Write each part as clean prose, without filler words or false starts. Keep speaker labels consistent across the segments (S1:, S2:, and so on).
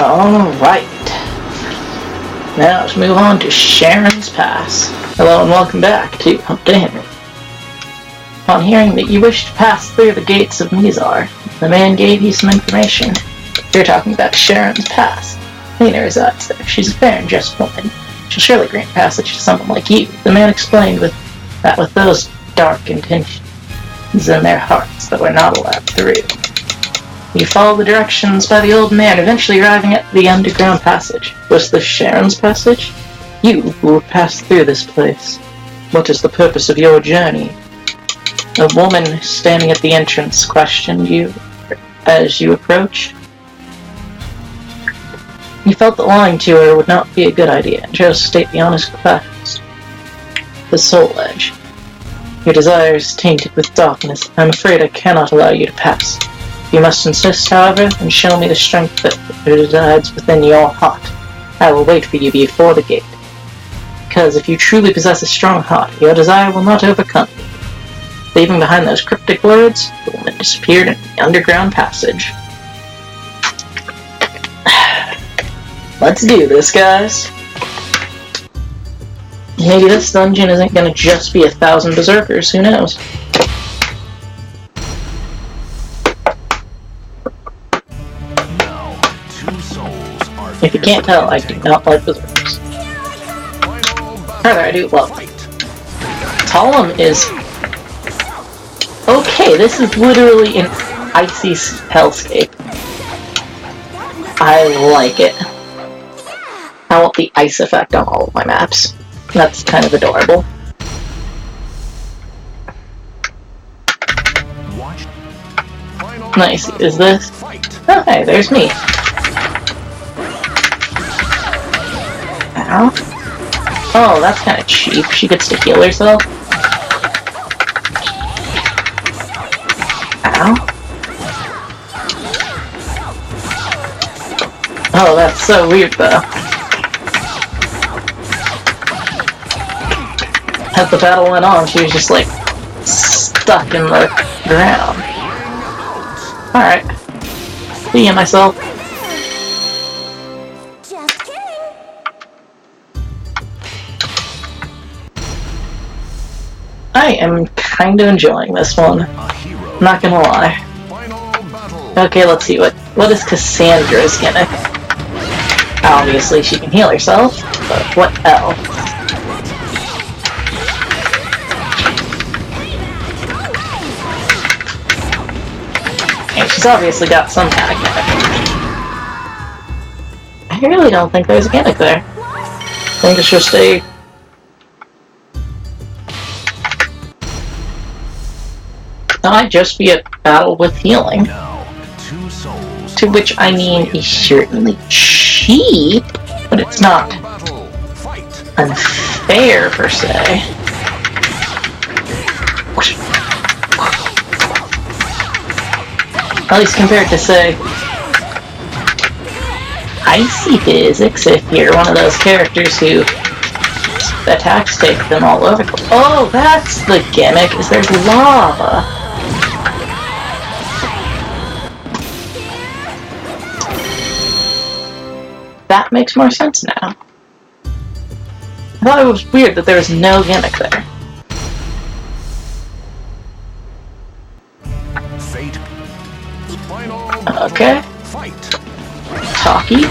S1: Alright. Now let's move on to Sharon's Pass. Hello and welcome back to Hump Day Henry. Upon hearing that you wish to pass through the gates of Mizar, the man gave you some information. You're talking about Sharon's Pass. Lena resides there. She's a fair and just woman. She'll surely grant passage to someone like you. The man explained that with those dark intentions in their hearts that we're not allowed through. You follow the directions by the old man, eventually arriving at the underground passage. Was this Sharon's passage? You who have passed through this place. What is the purpose of your journey? A woman standing at the entrance questioned you as you approached. You felt that lying to her would not be a good idea, and chose to state the honest facts. The soul edge. Your desire is tainted with darkness. I'm afraid I cannot allow you to pass. You must insist, however, and show me the strength that resides within your heart. I will wait for you before the gate. Because if you truly possess a strong heart, your desire will not overcome you. Leaving behind those cryptic words, the woman disappeared in the underground passage. Let's do this, guys. Maybe this dungeon isn't going to just be 1,000 berserkers, who knows? If you can't tell, I do not like berserkers. Rather, I do love them. Talum is... Okay, this is literally an icy hellscape. I like it. I want the ice effect on all of my maps. That's kind of adorable. Nice. Is this? Oh, hey, there's me. Ow. Oh, that's kind of cheap. She gets to heal herself. Ow. Oh, that's so weird, though. As the battle went on, she was just, like, stuck in the ground. Alright. Seeing myself.
S2: Just kidding.
S1: I am kind of enjoying this one. Not gonna lie. Okay, let's see, what is Cassandra's gimmick? Obviously, she can heal herself, but what else? And she's obviously got some kind of gimmick. I really don't think there's a gimmick there. I think it's just a... It might just be a battle with healing. To which I mean is certainly cheap, but it's not unfair per se. At least compared to, say, icy physics, if you're one of those characters who attacks take them all over. Oh, that's the gimmick, is there's lava. That makes more sense now. I thought it was weird that there was no gimmick there. Okay. Talkie.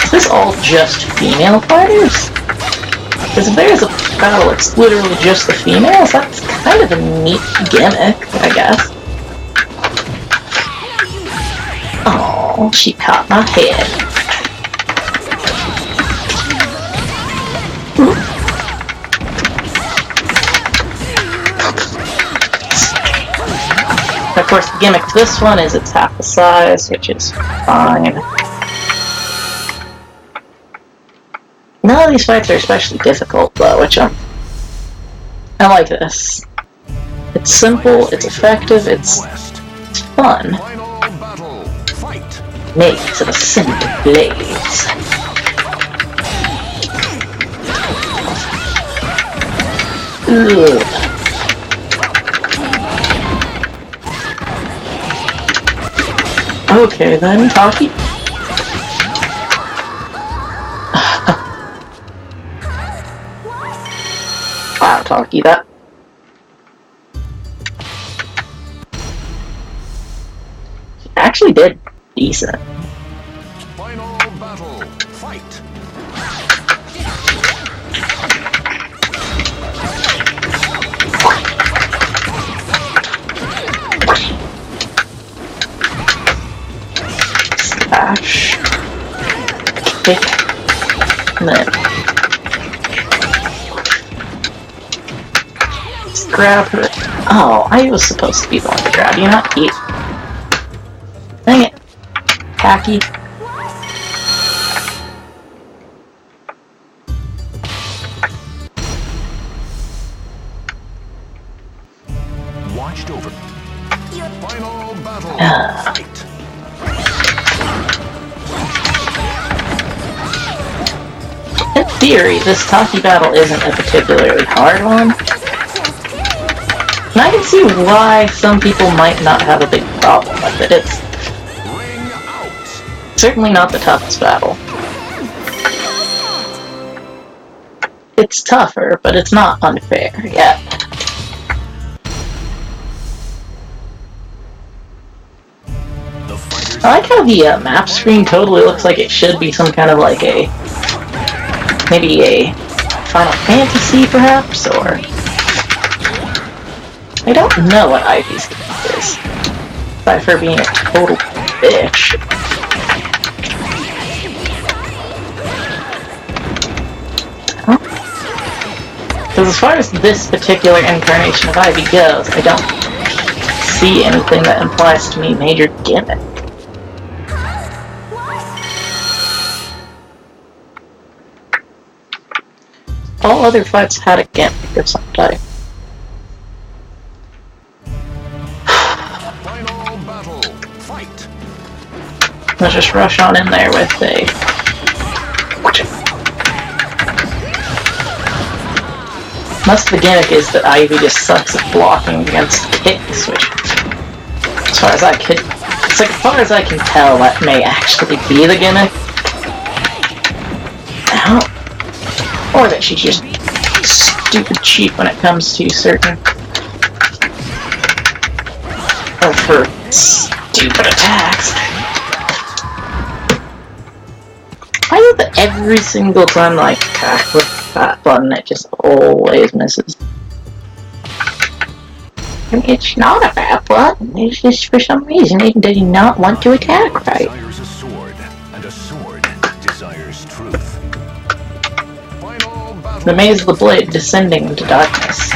S1: Is this all just female fighters? Because if there's a battle that's literally just the females, that's kind of a neat gimmick, I guess. Oh, she caught my head. Of course, the gimmick to this one is it's half the size, which is fine. None of these fights are especially difficult, though, which I like this. It's simple, it's effective, it's fun. Makes of cinder blades. Ugh. Okay then, Taki. Wow, Taki, that... actually did decent.
S2: Final battle. Fight.
S1: Slash. Kick. And then... just grab her. Oh, I was supposed to be the one to grab you, not you. Dang it. Tacky.
S2: Watched over. Final battle. Fight.
S1: In theory, this Taki battle isn't a particularly hard one. And I can see why some people might not have a big problem with it. It's
S2: Ring out.
S1: certainly not the toughest battle. It's tougher, but it's not unfair yet.
S2: The fighters.
S1: I like how the map screen totally looks like it should be some kind of like a... maybe a Final Fantasy, perhaps, or... I don't know what Ivy's gimmick is, aside for being a total bitch. Because as far as this particular incarnation of Ivy goes, I don't see anything that implies to me major gimmick. All other fights had a gimmick of some type.
S2: Final battle. Fight.
S1: Let's just rush on in there with a... most of the gimmick is that Ivy just sucks at blocking against kicks, which, as far as I can tell, that may actually be the gimmick. Ow. Or that she's just stupid cheap when it comes to certain of her stupid attacks. Why is it that every single time I attack with that button, it just always misses? I mean, it's not a bad button, it's just for some reason it does not want to attack right.
S2: Desires a sword, and a sword desires truth. Final battle.
S1: The maze of the blade descending into darkness.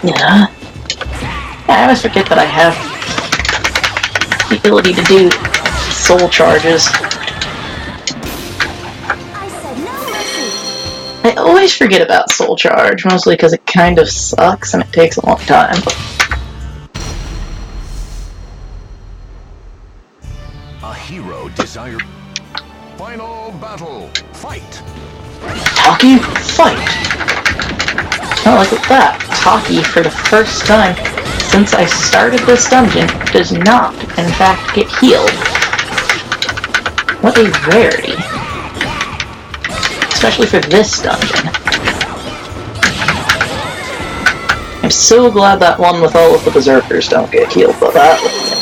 S1: Yeah. I always forget that I have the ability to do soul charges. I always forget about soul charge, mostly because it kind of sucks and it takes a long time.
S2: A hero desire. Final battle. Fight.
S1: Taki, fight! Oh, look at that. Taki, for the first time since I started this dungeon, does not, in fact, get healed. What a rarity. Especially for this dungeon. I'm so glad that one with all of the berserkers don't get healed, but that would be...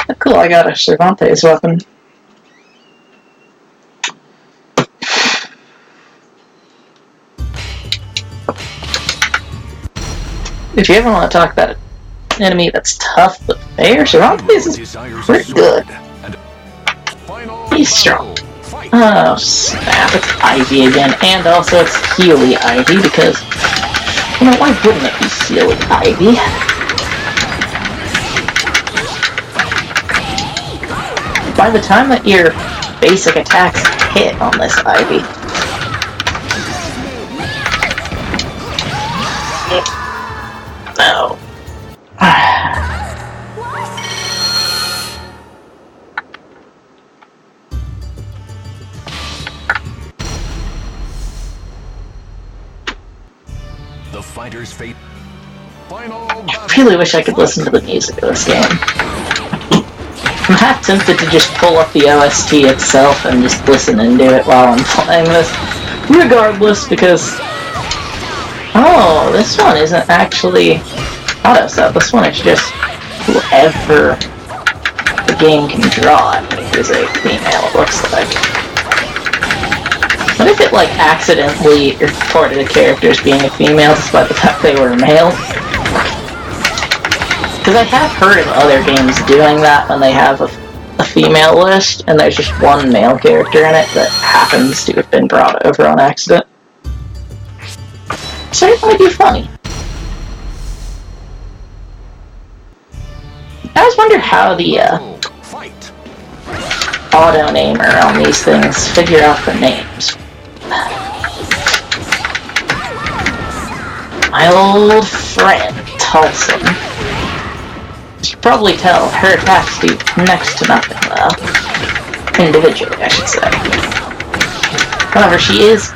S1: oh, cool, I got a Cervantes weapon. If you ever want to talk about an enemy that's tough but fair, Cervantes is pretty good. He's strong. Oh snap, it's Ivy again, and also it's Healy Ivy, because, you know, why wouldn't it be Healy Ivy? By the time that your basic attacks hit on this Ivy, no.
S2: fighter's fate. Final
S1: I really wish I could listen to the music of this game. I'm half tempted to just pull up the OST itself and just listen and do it while I'm playing this. Regardless, because... Oh, this one isn't actually auto-set. This one is just whoever the game can draw is a female, it looks like. What if it, like, accidentally reported a character as being a female despite the fact they were a male? Because I have heard of other games doing that when they have a female list, and there's just one male character in it that happens to have been brought over on accident. Certainly be funny. I always wonder how the auto-namer on these things figure out the names. My old friend, Tulsa. You should probably tell her attacks do next to nothing, though. Individually, I should say. However, she is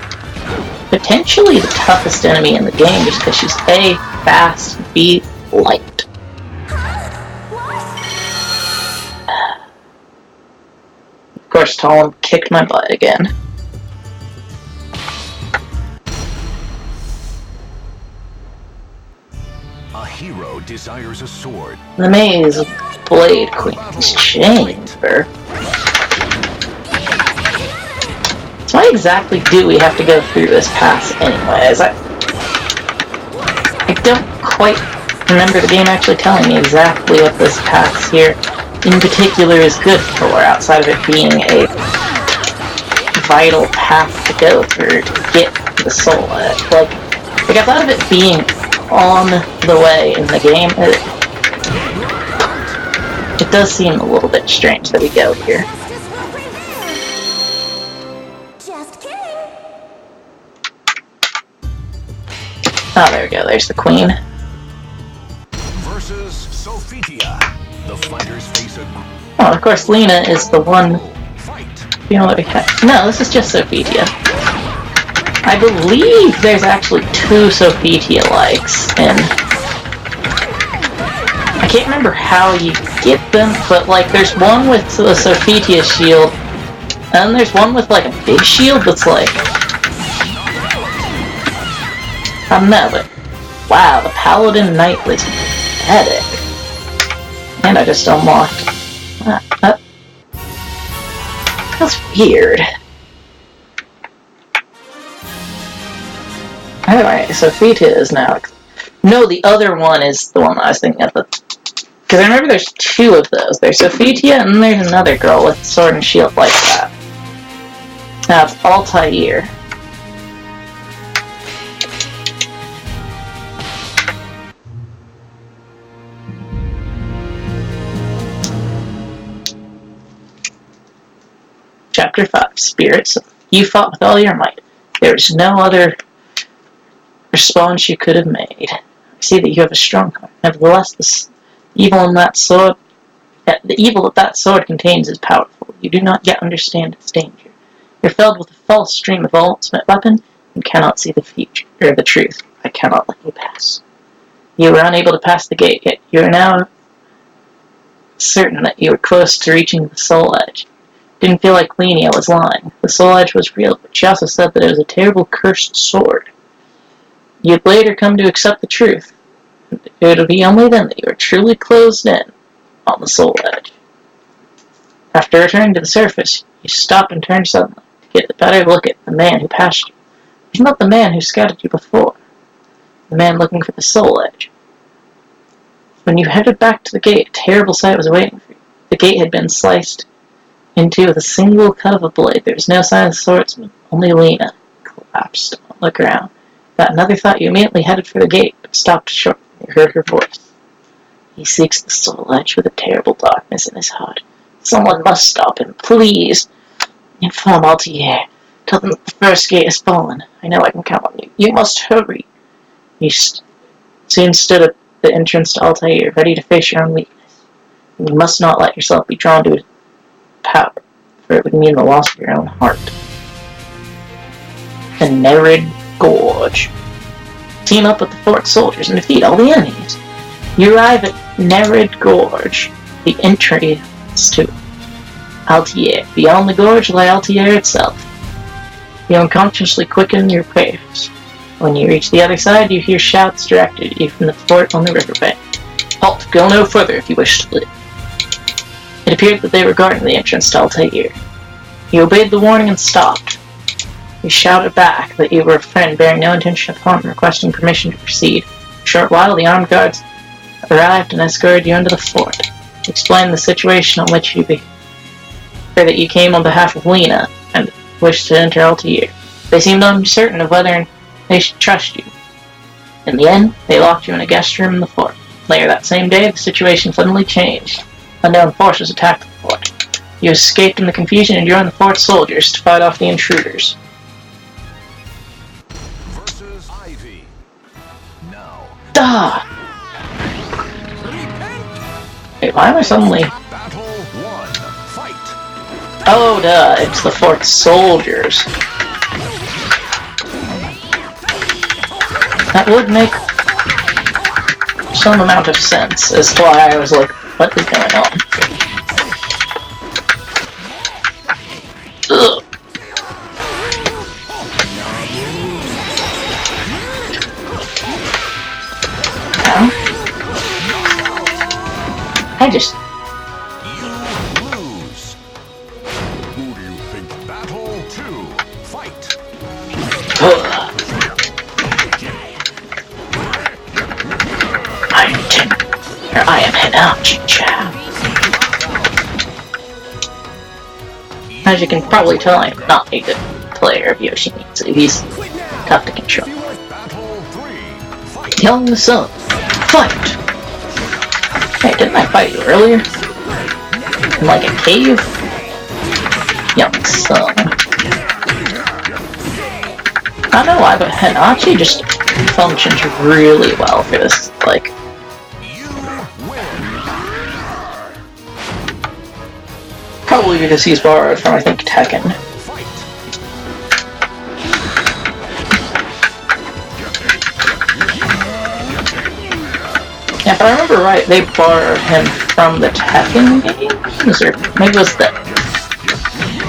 S1: potentially the toughest enemy in the game just because she's A, fast, B, light. Of course, Talon kicked my butt again.
S2: A hero desires a sword.
S1: The Maze Blade Queen's Chamber. So why exactly do we have to go through this pass anyways? I don't quite remember the game actually telling me exactly what this pass here in particular is good for, outside of it being a vital path to go through to get the soul edge. Like I thought of it being on the way in the game. It does seem a little bit strange that we go here.
S3: Just kidding.
S1: Oh, there we go. There's the queen.
S2: Versus Sophitia. The fighters face a...
S1: Oh, of course, Lena is the one
S2: Fight.
S1: female that we have. No, this is just Sophitia. I believe there's actually two Sophitia-likes, and I can't remember how you get them, but like there's one with the Sophitia shield, and then there's one with like a big shield that's like... I don't know, but wow, the Paladin Knight was pathetic. And I just unlocked that. That's weird. Alright, Sophitia is now... No, the other one is the one I was thinking of. Because I remember there's two of those. There's Sophitia, and then there's another girl with sword and shield like that. Now it's Altair. Chapter 5, Spirits. You fought with all your might. There is no other response you could have made. I see that you have a strong heart. Nevertheless, the evil that sword contains is powerful. You do not yet understand its danger. You're filled with a false dream of ultimate weapon and cannot see the future, or the truth. I cannot let you pass. You were unable to pass the gate, yet you are now certain that you were close to reaching the soul edge. Didn't feel like Lenia was lying. The soul edge was real, but she also said that it was a terrible cursed sword. You'd later come to accept the truth. It would be only then that you were truly closed in on the soul edge. After returning to the surface, you stopped and turned suddenly to get a better look at the man who passed you. He's not the man who scouted you before. The man looking for the soul edge. When you headed back to the gate, a terrible sight was awaiting for you. The gate had been sliced into with a single cut of a blade. There was no sign of the swordsman. Only Lena collapsed on the ground. Without another thought, you immediately headed for the gate, but stopped short when you heard her voice. He seeks the soul edge with a terrible darkness in his heart. Someone must stop him, please. Inform Altair. Tell them that the first gate has fallen. I know I can count on you. You must hurry. You soon stood at the entrance to Altair, ready to face your own weakness. You must not let yourself be drawn to it. Power, for it would mean the loss of your own heart. The Nerid Gorge. Team up with the fort soldiers and defeat all the enemies. You arrive at Nerid Gorge, the entry to Altair. Beyond the gorge lie Altair itself. You unconsciously quicken your pace. When you reach the other side, you hear shouts directed at you from the fort on the riverbank. Halt! Go no further if you wish to live. It appeared that they were guarding the entrance to Altair. You obeyed the warning and stopped. You shouted back that you were a friend bearing no intention of harm, requesting permission to proceed. In a short while, the armed guards arrived and escorted you into the fort. You explained the situation on which that you came on behalf of Lena and wished to enter Altair. They seemed uncertain of whether they should trust you. In the end, they locked you in a guest room in the fort. Later that same day, the situation suddenly changed. Unknown forces attacked the fort. You escaped in the confusion and joined the fort's soldiers to fight off the intruders.
S2: Versus Ivy. Now.
S1: Duh! Wait, why am I suddenly...
S2: Battle 1. Fight.
S1: Oh, duh, it's the fort's soldiers. That would make some amount of sense as to why I was like, what is going on? Ugh. Ow. I just...
S2: You lose. Who do you think? Battle 2. Fight.
S1: Ugh. I am Hinachi Chan. As you can probably tell, I am not a good player of Yoshimitsu. He's tough to control.
S2: Battle 3.
S1: Young Sun, fight! Hey, didn't I fight you earlier? In like a cave? Young Sun. I don't know why, but Hinachi just functions really well for this, like... Probably because he's borrowed from, I think, Tekken. Yeah, if I remember right, they borrowed him from the Tekken games, or maybe it was the...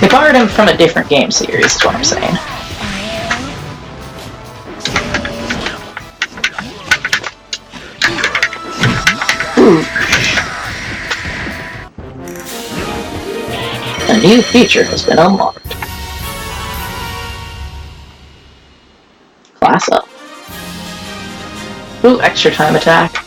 S1: They borrowed him from a different game series, is what I'm saying. Ooh. A new feature has been unlocked. Class up. Ooh, extra time attack.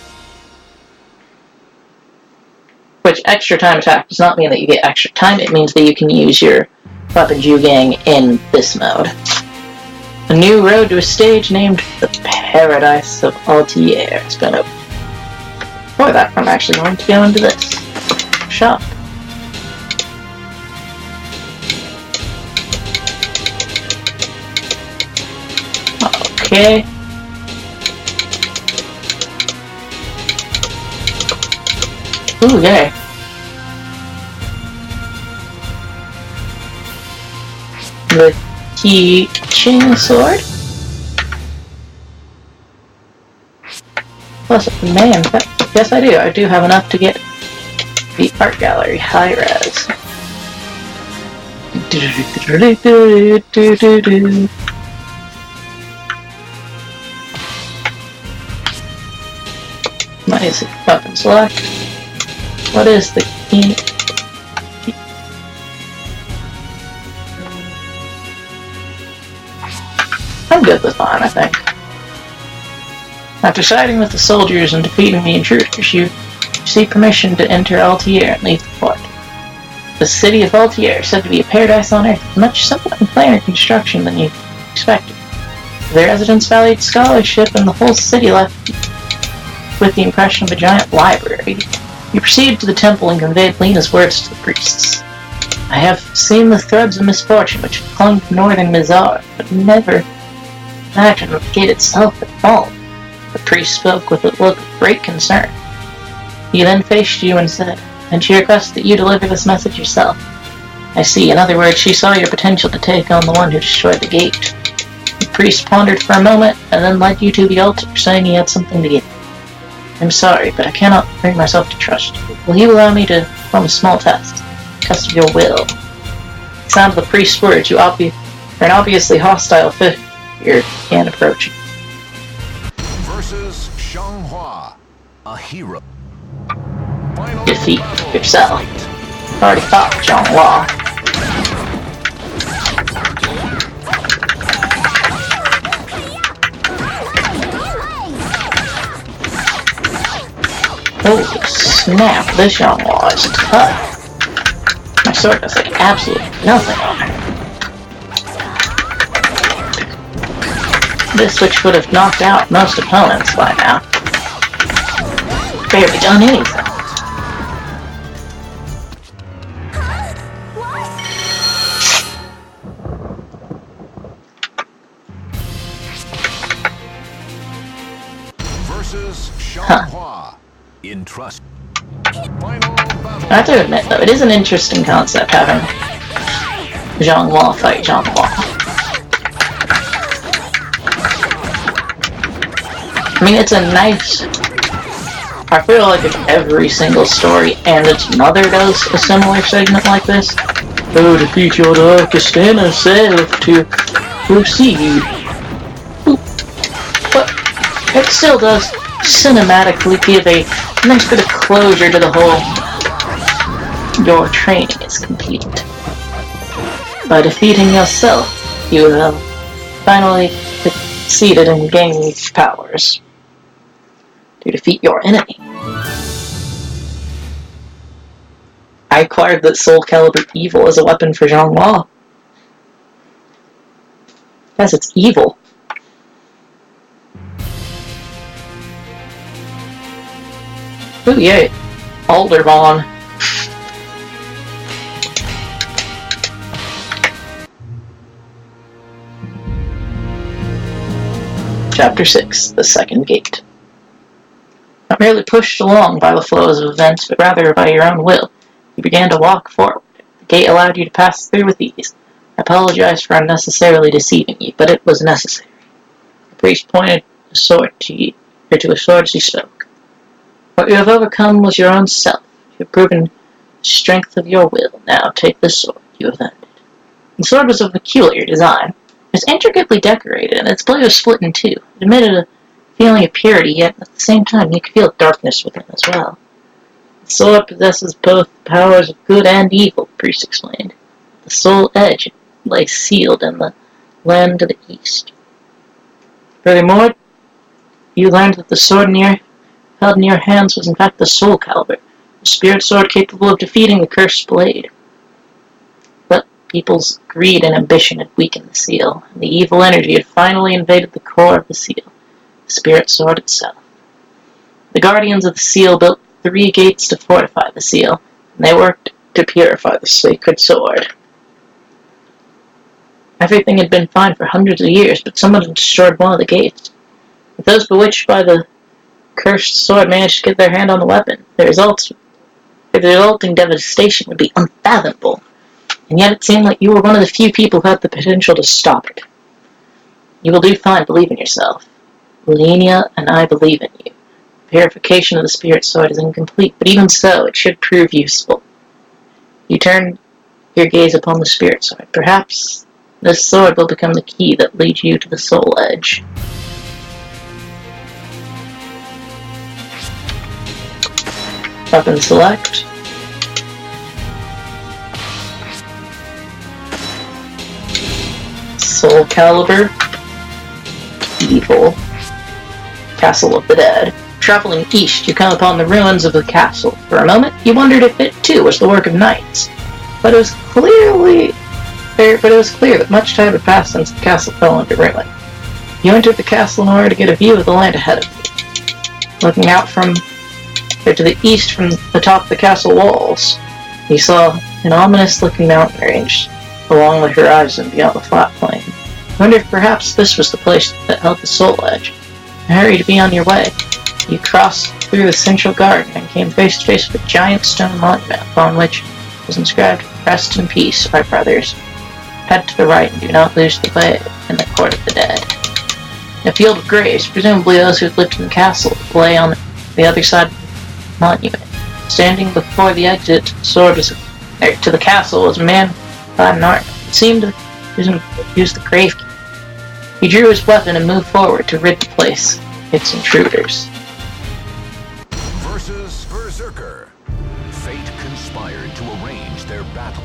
S1: Which extra time attack does not mean that you get extra time, it means that you can use your weapon Jugang in this mode. A new road to a stage named the Paradise of Altair has been opened. For that, I'm actually going to go into this shop. Okay. Ooh, yay. The teaching sword? Plus, man, yes I do. I do have enough to get the art gallery high res. Nice weapon select. What is the key? I'm good with mine, I think. After siding with the soldiers and defeating the intruders, you receive permission to enter Altair and leave the fort. The city of Altair is said to be a paradise on earth, much simpler in plan and construction than you expected. The residents valued scholarship, and the whole city left with the impression of a giant library. You proceeded to the temple and conveyed Lena's words to the priests. I have seen the threads of misfortune which have clung to northern Mizar, but never imagined that the gate itself had fallen. The priest spoke with a look of great concern. He then faced you and said, "And she requests that you deliver this message yourself." I see. In other words, she saw your potential to take on the one who destroyed the gate. priest pondered for a moment, and then led you to the altar, saying he had something to give. I'm sorry, but I cannot bring myself to trust you. Will you allow me to perform a small test? Test of your will. The sound of the priest's words, you are an obviously hostile figure began approaching.
S2: Versus Xianghua, a hero. Final
S1: Defeat
S2: battle.
S1: yourself. I've already fought Xianghua. Holy snap, this Xianghua is tough. My sword does like absolutely nothing on her. This which would have knocked out most opponents by now. Barely done anything.
S2: Versus Xianghua. In trust. Final battle.
S1: I have to admit, though, it is an interesting concept having Xianghua fight Xianghua. I mean, it's a nice... I feel like if every single story and its mother does a similar segment like this, oh, defeat your darkest inner self to proceed. But it still does cinematically give a nice bit of closure to the whole your training is complete. By defeating yourself, you have finally succeeded in gaining these powers to defeat your enemy. I acquired the Soul Calibur Evil as a weapon for Xianghua. Yes, it's evil. Ooh, yay. Aldervon. Chapter 6, The Second Gate. Not merely pushed along by the flows of events, but rather by your own will, you began to walk forward. The gate allowed you to pass through with ease. I apologize for unnecessarily deceiving you, but it was necessary. The priest pointed a sword to you, or to a sword as he spoke. What you have overcome was your own self. You have proven the strength of your will. Now take this sword you have ended. The sword was of peculiar design. It was intricately decorated, and its blade was split in two. It emitted a feeling of purity, yet at the same time you could feel darkness within as well. The sword possesses both the powers of good and evil, the priest explained. The soul edge lay sealed in the land to the east. Furthermore, you learned that the sword held in your hands was in fact the Soul Calibur, a spirit sword capable of defeating the cursed blade. But people's greed and ambition had weakened the seal, and the evil energy had finally invaded the core of the seal, the spirit sword itself. The guardians of the seal built 3 gates to fortify the seal, and they worked to purify the sacred sword. Everything had been fine for hundreds of years, but someone had destroyed one of the gates. If those bewitched by the cursed sword managed to get their hand on the weapon, the resulting devastation would be unfathomable, and yet it seemed like you were one of the few people who had the potential to stop it. You will do fine, believe in yourself. Lenia and I believe in you. Purification of the spirit sword is incomplete, but even so, it should prove useful. You turn your gaze upon the spirit sword. Perhaps this sword will become the key that leads you to the soul edge. Weapon select. Soul Calibur. Evil. Castle of the Dead. Traveling east, you come upon the ruins of the castle. For a moment, you wondered if it too was the work of knights. But it was clear that much time had passed since the castle fell into ruin. You entered the castle in order to get a view of the land ahead of you. Looking out to the east from the top of the castle walls, you saw an ominous-looking mountain range along the horizon beyond the flat plain. You wondered if perhaps this was the place that held the soul edge. Hurry to be on your way. You crossed through the central garden and came face to face with a giant stone monument upon which was inscribed, "Rest in peace, our brothers. Head to the right and do not lose the way in the court of the dead." A field of graves, presumably those who lived in the castle, lay on the other side of the monument. Standing before the exit to the castle was a man without an arm. It seemed to use the grave key. He drew his weapon and moved forward to rid the place of its intruders.
S2: Versus Berserker. Fate conspired to arrange their battle.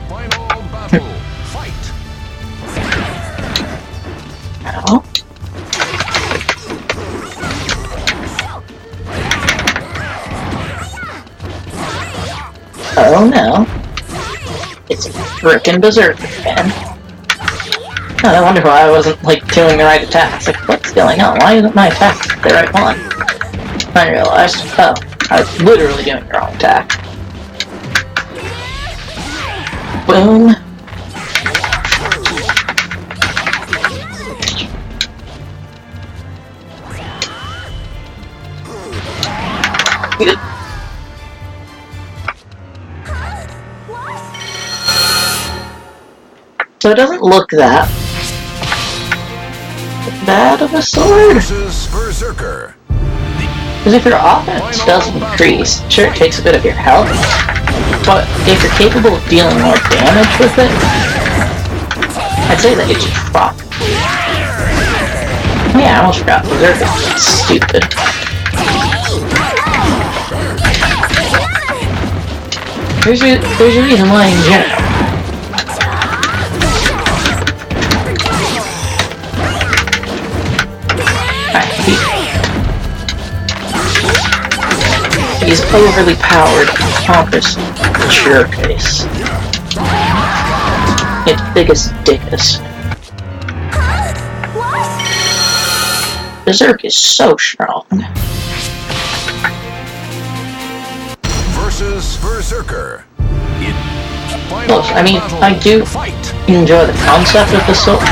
S2: Final battle. Fight.
S1: Ow. Oh no. It's a frickin' Berserker again. Oh, I wonder why I wasn't, doing the right attacks. What's going on? Why isn't my attack the right one? I realized, I was literally doing the wrong attack. Boom. So it doesn't look that bad of a sword.
S2: Berserker.
S1: Because if your offense does increase, sure it takes a bit of your health, but if you're capable of dealing more damage with it, I'd say that you should drop. Yeah, I almost forgot. Berserker is stupid. There's a reason why in general. He's overly powered, pompous jerkface. Its biggest dickus. Berserk is so strong.
S2: Versus Berserker.
S1: Look, I mean, I do enjoy the concept of the soul. I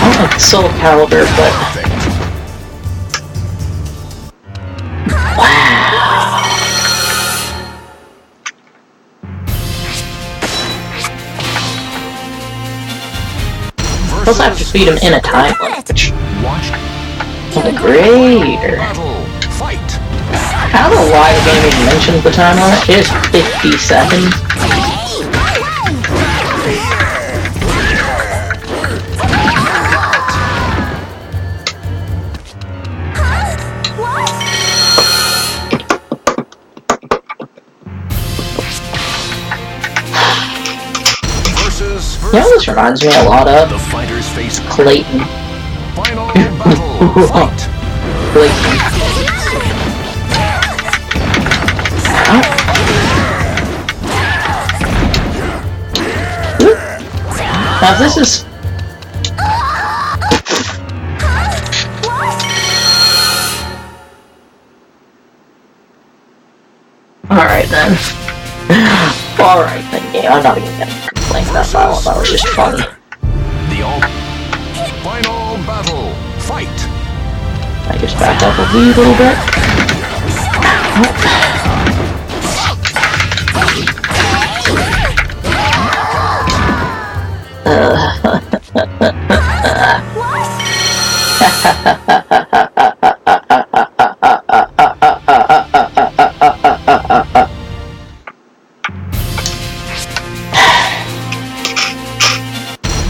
S1: don't like the Soul Calibur, but plus I have to feed him in a time limit, which is greater. I don't know why the game even mentions the time limit. It is 50 seconds. You know, this reminds me a lot of
S2: the fighter's face
S1: Clayton.
S2: Final battle. Fight.
S1: Clayton. Now this is... Alright then. Alright then, yeah, I'm not even gonna complain about that one, that was just funny.
S2: The final battle. Fight.
S1: I just back up a wee little bit.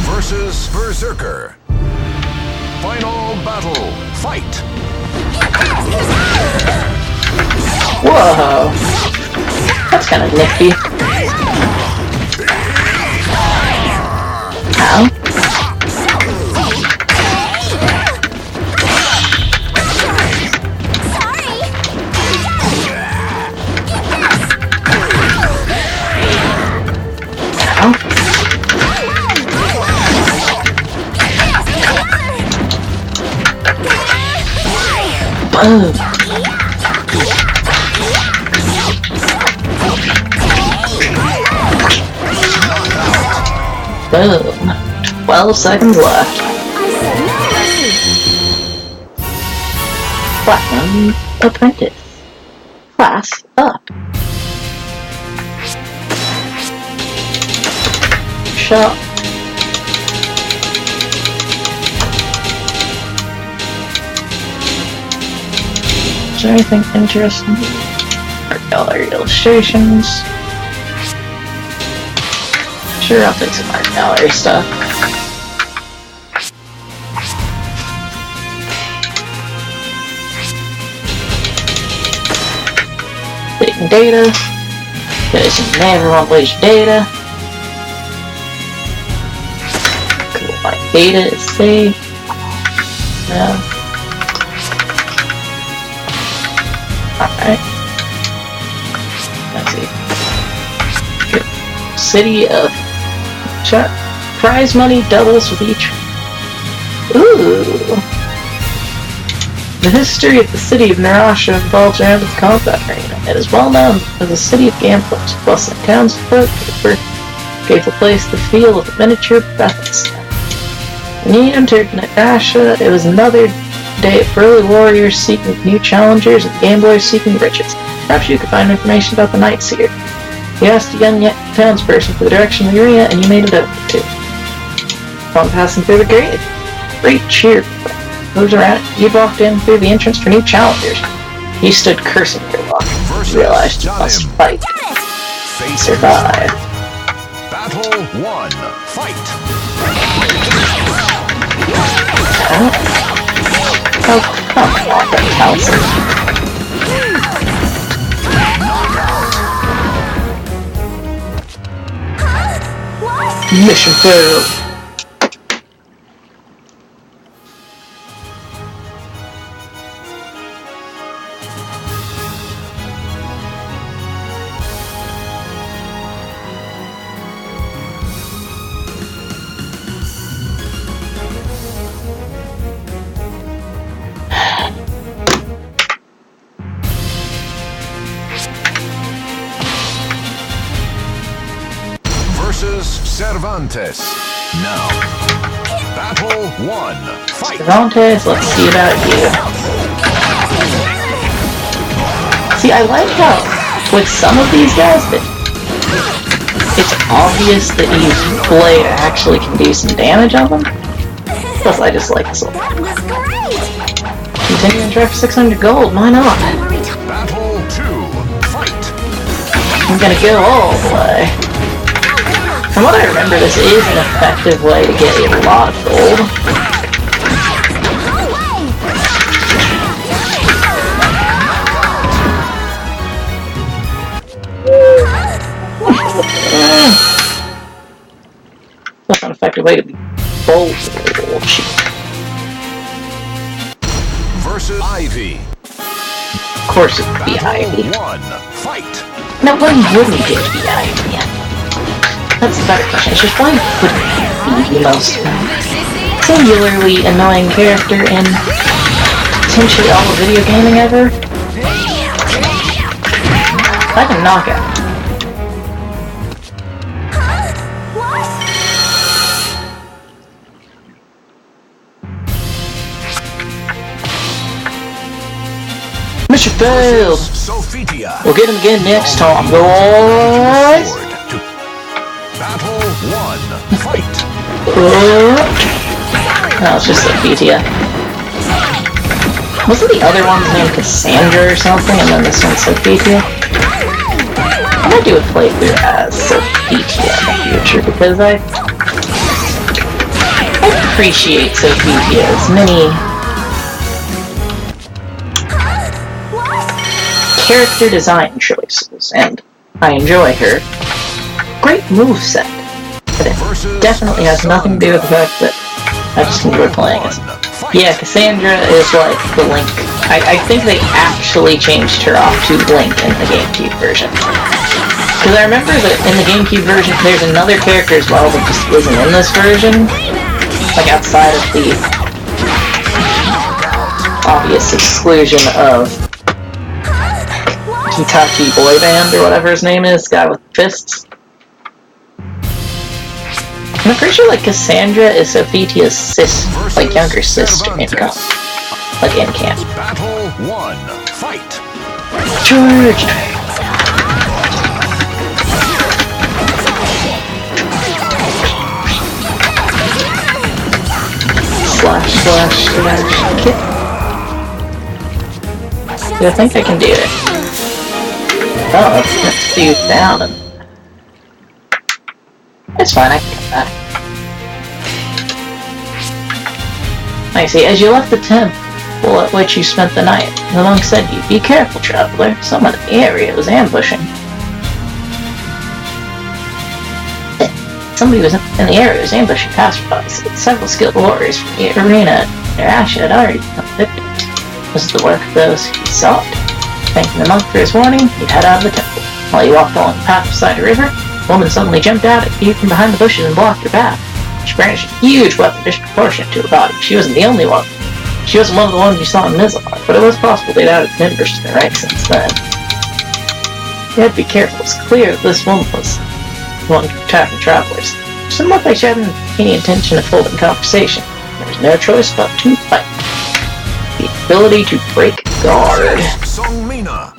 S2: Versus Berserker. Final battle. Fight.
S1: Whoa! That's kind of nifty. Ow. Boom. Boom. 12 seconds left. Platinum Apprentice. Class up. Shot. Is there anything interesting? Art gallery illustrations. Sure, I'll take some art gallery stuff. Taking data. Because you never want to waste your data. Cool, my data is safe. No. Alright. Let's see. Good. City of prize money doubles with each. Ooh. The history of the city of Narasha revolves around its combat arena. It is well known as a city of gamblers, plus the town's folk gave the place the feel of a miniature Bethesda. When you entered Narasha, it was another day of early warriors seeking new challengers and gamblers seeking riches. Perhaps you could find information about the knights here. You asked a young townsperson for the direction of the arena, and you made it over to. Upon passing through the gate, great cheer moves around. You walked in through the entrance for new challengers. You stood cursing your luck. You realized you must fight. Survive.
S2: Battle 1. Fight.
S1: Oh, come on, that Calibur. Mission failed.
S2: Cervantes. Now, Battle 1. Fight.
S1: Cervantes, let's see about you. See, I like how, with some of these guys, that it's obvious that each blade actually can do some damage on them. Plus, I just like this one. Continue and try for 600 gold, why not?
S2: Battle 2. Fight.
S1: I'm gonna go all the way. From what I remember, this is an effective way to get a lot of gold. That's an effective way to be bold.
S2: Versus Ivy.
S1: Of course it would be Ivy.
S2: Battle 1. Fight.
S1: Now, why wouldn't it be Ivy? That's a better question. It's just why wouldn't he be the most singularly annoying character in potentially all of video gaming ever? Like a knockout. Mission failed! We'll get him again next time, boys!
S2: Battle 1. Fight.
S1: No, it's just Sophia. Wasn't the other one's name Cassandra or something, and then this one's Sophia? I might do a playthrough as Sophia in the future, because I appreciate Sophia's many character design choices, and I enjoy her great moveset, but it definitely has nothing to do with the fact that I just enjoy playing it. Yeah, Cassandra is like the Link. I think they actually changed her off to Link in the GameCube version. Because I remember that in the GameCube version, there's another character as well that just isn't in this version. Like outside of the obvious exclusion of Hitachi Boy Band or whatever his name is, guy with fists. I'm pretty sure like Cassandra is Sophia's like younger sister in camp. Like in camp.
S2: Battle 1. Fight.
S1: George! Slash, kick. Do I think I can do it? Oh, let's do down. It's fine, I can come back. I see, as you left the temple at which you spent the night, the monk said to you, "Be careful, traveler. Someone in the area was ambushing." Somebody was in the area was ambushing passersby. Several skilled warriors from the arena near Asha had already become victims. This is the work of those who sought. Thanking the monk for his warning, he'd head out of the temple. While he walked along the path beside a river, a woman suddenly jumped out at you from behind the bushes and blocked her path. She brandished a huge weapon disproportionate to her body. She wasn't the only one. She wasn't one of the ones you saw in Mizar, but it was possible they'd added members to their ranks since then. You had to be careful. It's clear that this woman was the one attacking travelers. She didn't look like she had any intention of holding conversation. There was no choice but to fight. The ability to break guard.
S2: Songmina.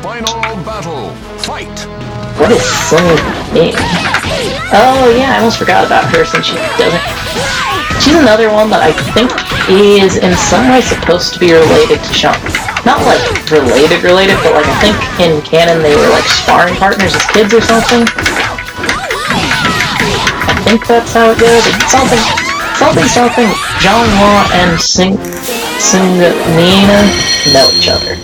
S2: Final battle. Fight.
S1: What is Songmina? Oh yeah, I almost forgot about her since she doesn't. She's another one that I think is in some way supposed to be related to Sean. Not like related, but like I think in canon they were like sparring partners as kids or something. I think that's how it goes. It's something. Zhonghua and Sungmina know each other.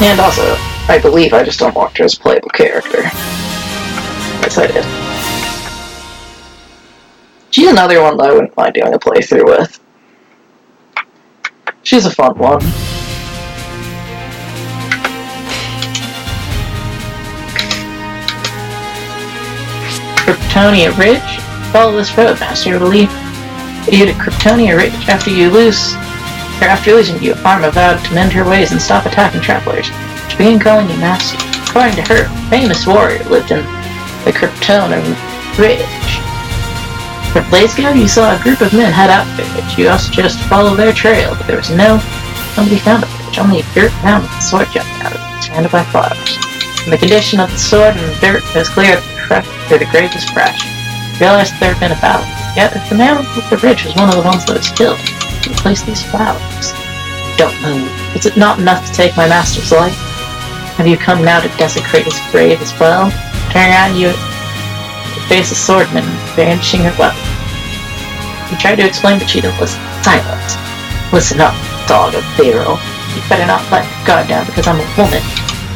S1: And also, I believe I just unlocked her as a playable character. Yes, I did. She's another one that I wouldn't mind doing a playthrough with. She's a fun one. Kryptonia Ridge? Follow this road, Master. Will lead you to Kryptonia Ridge. After losing you, Arma vowed to mend her ways and stop attacking travelers. She began calling you Master. According to her, a famous warrior lived in the Kryptonia Ridge. From Blazego, you saw a group of men head out to the ridge. You also chose to follow their trail, but there was nobody found at the ridge. Only a dirt mound with a sword jutting out of it, surrounded by flowers. From the condition of the sword and the dirt, it was clear that the grave was fresh. You realized there had been a battle. Yet, if the man with the ridge was one of the ones that was killed, you placed these flowers. Don't move. Is it not enough to take my master's life? Have you come now to desecrate his grave as well? Turning around, you face a swordman brandishing her weapon. You tried to explain, but she didn't listen. Silence. Listen up, dog of Pharaoh. You better not let your guard down because I'm a woman.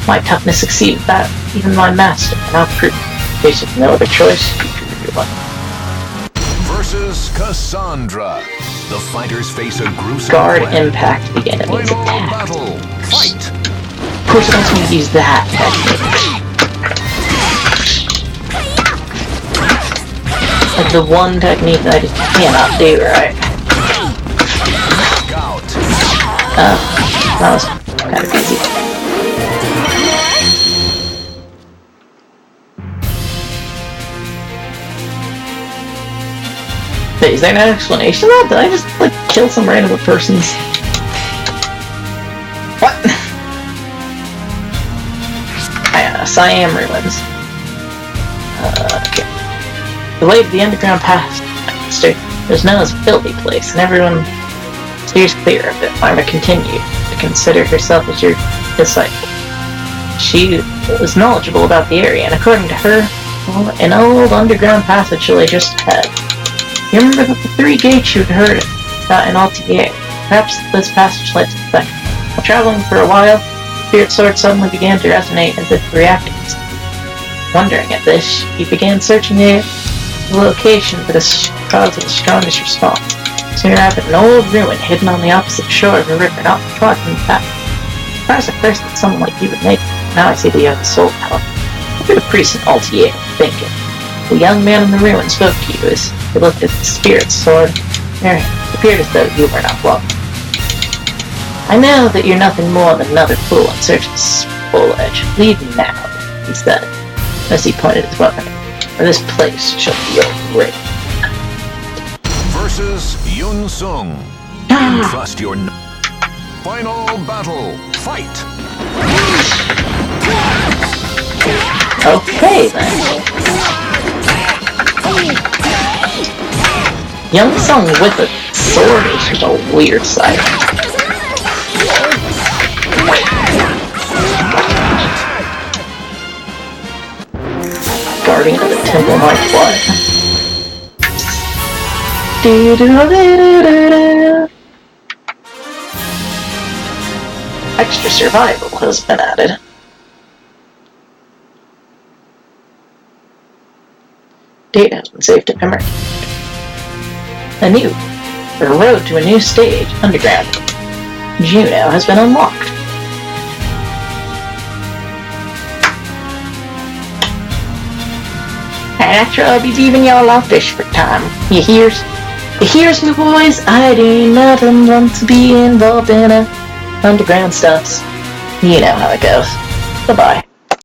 S1: My toughness exceeded that even my master, and I'll prove it. There's no other choice. You drew your weapon.
S2: Versus Cassandra. The fighters face a gruesome
S1: guard
S2: plan.
S1: Impact the enemy's
S2: Final
S1: attack.
S2: battle. Fight.
S1: Of course, I want to use that technique. Like the one technique that I just cannot do right. That was kind of easy. Wait, is there an explanation of that? Did I just, like, kill some random persons? What? Siam ruins. Okay. The way to the underground path, is known as a filthy place, and everyone steers clear of it. Arma continued to consider herself as your disciple. She was knowledgeable about the area, and according to her, an old underground passage lay just ahead. You remember the 3 gates you'd heard about in Altier. Perhaps this passage led to the thing. While traveling for a while, Spirit Sword suddenly began to resonate as if reacting. Wondering at this, you began searching the location for the cause of the strongest response. Soon after, an old ruin hidden on the opposite shore of a river not far from the path. Surprised at first that someone like you would make it. Now I see that you have the soul power. Look at the priest in Altier, thinking. The young man in the ruin spoke to you as he looked at the Spirit Sword. It appeared as though you were not welcome. I know that you're nothing more than another fool in search of the foliage. Leave now, he said, as he pointed his weapon, or this place shall be your grave.
S2: Versus Yun Sung. You trust your final battle. Fight.
S1: Okay then. Young Sung with a sword is just a weird sight. Guardian of the Temple Night Blood. Extra survival has been added. Data has been saved to memory. The road to a new stage, underground. Juno has been unlocked. After I'll be leaving y'all off fish for time. You hears me, boys? I do nothing want to be involved in underground stuffs. You know how it goes. Bye-bye.